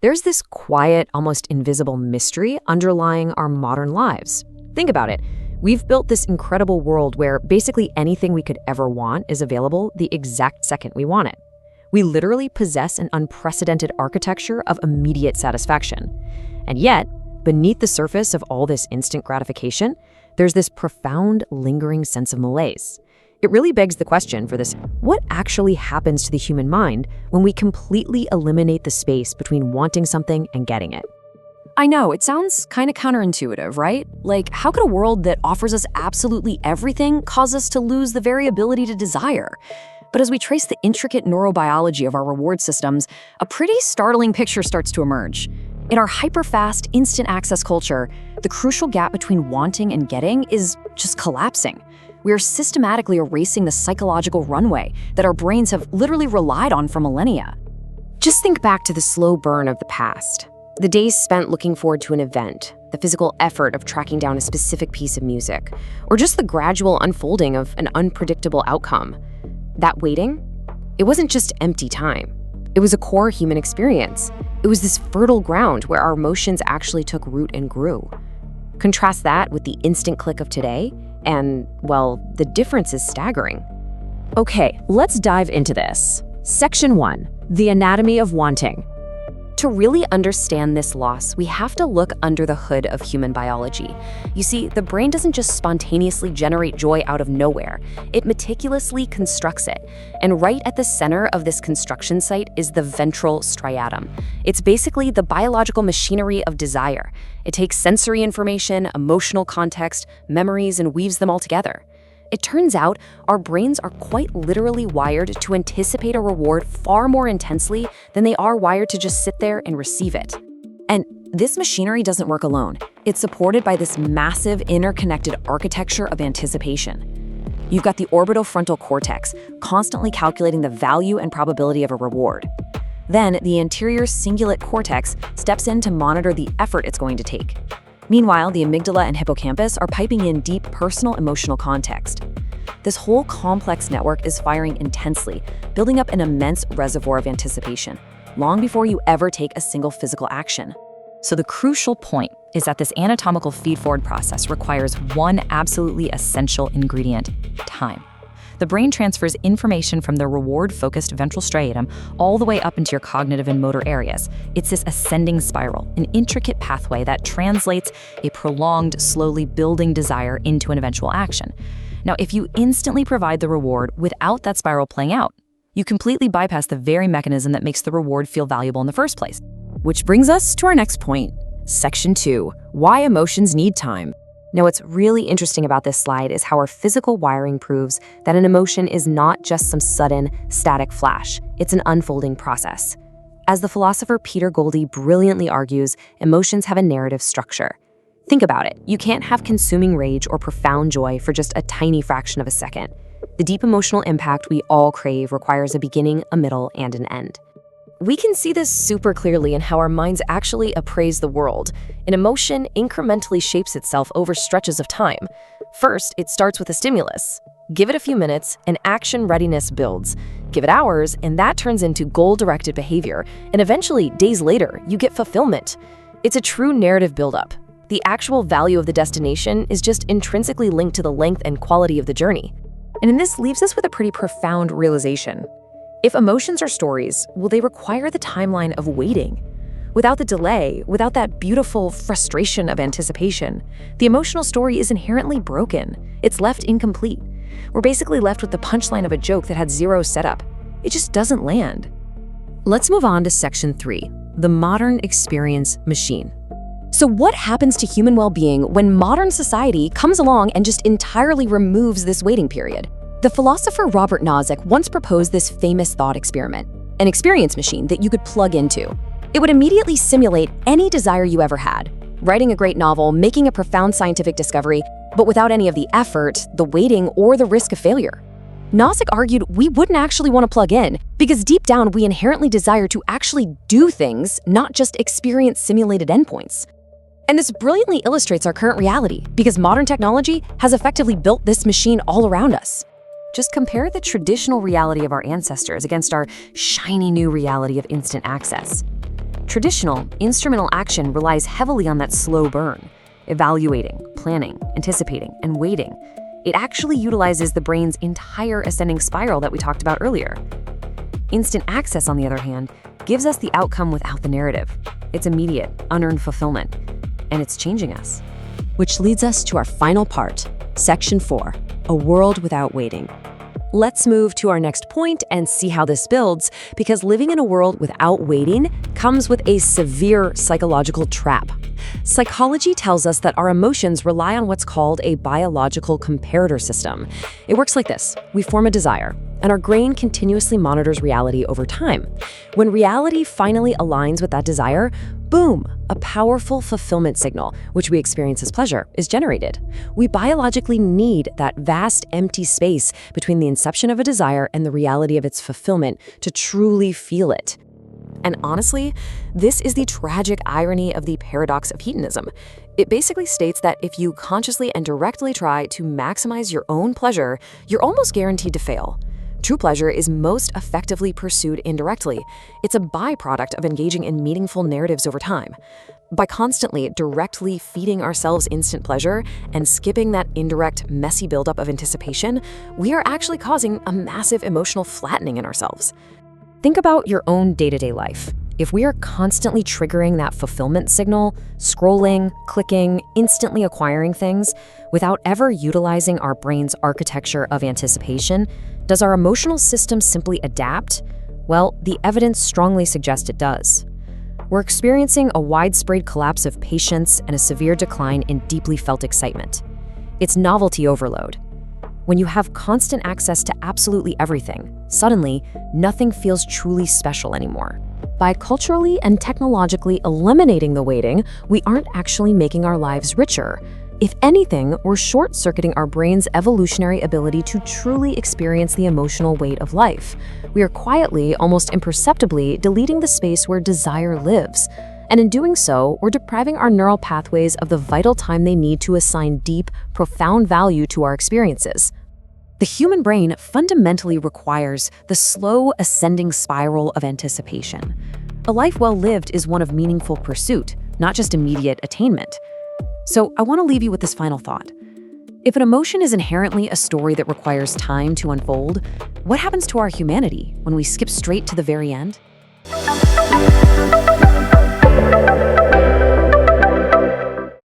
there's this quiet, almost invisible mystery underlying our modern lives. Think about it. We've built this incredible world where basically anything we could ever want is available the exact second we want it. We literally possess an unprecedented architecture of immediate satisfaction. And yet, beneath the surface of all this instant gratification, there's this profound, lingering sense of malaise. It really begs the question for this: what actually happens to the human mind when we completely eliminate the space between wanting something and getting it? I know, it sounds kind of counterintuitive, right? Like, how could a world that offers us absolutely everything cause us to lose the very ability to desire? But as we trace the intricate neurobiology of our reward systems, a pretty startling picture starts to emerge. In our hyper-fast, instant access culture, the crucial gap between wanting and getting is just collapsing. We are systematically erasing the psychological runway that our brains have literally relied on for millennia. Just think back to the slow burn of the past. The days spent looking forward to an event, the physical effort of tracking down a specific piece of music, or just the gradual unfolding of an unpredictable outcome. That waiting, it wasn't just empty time. It was a core human experience. It was this fertile ground where our emotions actually took root and grew. Contrast that with the instant click of today, and, well, the difference is staggering. Okay, let's dive into this. Section 1, the anatomy of wanting. To really understand this loss, we have to look under the hood of human biology. You see, the brain doesn't just spontaneously generate joy out of nowhere. It meticulously constructs it. And right at the center of this construction site is the ventral striatum. It's basically the biological machinery of desire. It takes sensory information, emotional context, memories, and weaves them all together. It turns out our brains are quite literally wired to anticipate a reward far more intensely than they are wired to just sit there and receive it. And this machinery doesn't work alone. It's supported by this massive interconnected architecture of anticipation. You've got the orbitofrontal cortex constantly calculating the value and probability of a reward. Then the anterior cingulate cortex steps in to monitor the effort it's going to take. Meanwhile, the amygdala and hippocampus are piping in deep personal emotional context. This whole complex network is firing intensely, building up an immense reservoir of anticipation, long before you ever take a single physical action. So the crucial point is that this anatomical feed-forward process requires one absolutely essential ingredient: time. The brain transfers information from the reward-focused ventral striatum all the way up into your cognitive and motor areas. It's this ascending spiral, an intricate pathway that translates a prolonged, slowly building desire into an eventual action. Now, if you instantly provide the reward without that spiral playing out, you completely bypass the very mechanism that makes the reward feel valuable in the first place. Which brings us to our next point, Section 2, why emotions need time. Now, what's really interesting about this slide is how our physical wiring proves that an emotion is not just some sudden, static flash. It's an unfolding process. As the philosopher Peter Goldie brilliantly argues, emotions have a narrative structure. Think about it. You can't have consuming rage or profound joy for just a tiny fraction of a second. The deep emotional impact we all crave requires a beginning, a middle, and an end. We can see this super clearly in how our minds actually appraise the world. An emotion incrementally shapes itself over stretches of time. First, it starts with a stimulus. Give it a few minutes, and action readiness builds. Give it hours, and that turns into goal-directed behavior. And eventually, days later, you get fulfillment. It's a true narrative buildup. The actual value of the destination is just intrinsically linked to the length and quality of the journey. And this leaves us with a pretty profound realization. If emotions are stories, will they require the timeline of waiting? Without the delay, without that beautiful frustration of anticipation, the emotional story is inherently broken. It's left incomplete. We're basically left with the punchline of a joke that had zero setup. It just doesn't land. Let's move on to Section 3, the modern experience machine. So what happens to human well-being when modern society comes along and just entirely removes this waiting period? The philosopher Robert Nozick once proposed this famous thought experiment, an experience machine that you could plug into. It would immediately simulate any desire you ever had, writing a great novel, making a profound scientific discovery, but without any of the effort, the waiting, or the risk of failure. Nozick argued we wouldn't actually want to plug in, because deep down we inherently desire to actually do things, not just experience simulated endpoints. And this brilliantly illustrates our current reality, because modern technology has effectively built this machine all around us. Just compare the traditional reality of our ancestors against our shiny new reality of instant access. Traditional, instrumental action relies heavily on that slow burn, evaluating, planning, anticipating, and waiting. It actually utilizes the brain's entire ascending spiral that we talked about earlier. Instant access, on the other hand, gives us the outcome without the narrative. It's immediate, unearned fulfillment, and it's changing us. Which leads us to our final part, Section 4, a world without waiting. Let's move to our next point and see how this builds, because living in a world without waiting comes with a severe psychological trap. Psychology tells us that our emotions rely on what's called a biological comparator system. It works like this. We form a desire, and our brain continuously monitors reality over time. When reality finally aligns with that desire, boom, a powerful fulfillment signal, which we experience as pleasure, is generated. We biologically need that vast empty space between the inception of a desire and the reality of its fulfillment to truly feel it. And honestly, this is the tragic irony of the paradox of hedonism. It basically states that if you consciously and directly try to maximize your own pleasure, you're almost guaranteed to fail. True pleasure is most effectively pursued indirectly. It's a byproduct of engaging in meaningful narratives over time. By constantly, directly feeding ourselves instant pleasure and skipping that indirect, messy buildup of anticipation, we are actually causing a massive emotional flattening in ourselves. Think about your own day-to-day life. If we are constantly triggering that fulfillment signal, scrolling, clicking, instantly acquiring things, without ever utilizing our brain's architecture of anticipation, does our emotional system simply adapt? Well, the evidence strongly suggests it does. We're experiencing a widespread collapse of patience and a severe decline in deeply felt excitement. It's novelty overload. When you have constant access to absolutely everything, suddenly, nothing feels truly special anymore. By culturally and technologically eliminating the waiting, we aren't actually making our lives richer. If anything, we're short-circuiting our brain's evolutionary ability to truly experience the emotional weight of life. We are quietly, almost imperceptibly, deleting the space where desire lives. And in doing so, we're depriving our neural pathways of the vital time they need to assign deep, profound value to our experiences. The human brain fundamentally requires the slow ascending spiral of anticipation. A life well lived is one of meaningful pursuit, not just immediate attainment. So I want to leave you with this final thought. If an emotion is inherently a story that requires time to unfold, what happens to our humanity when we skip straight to the very end?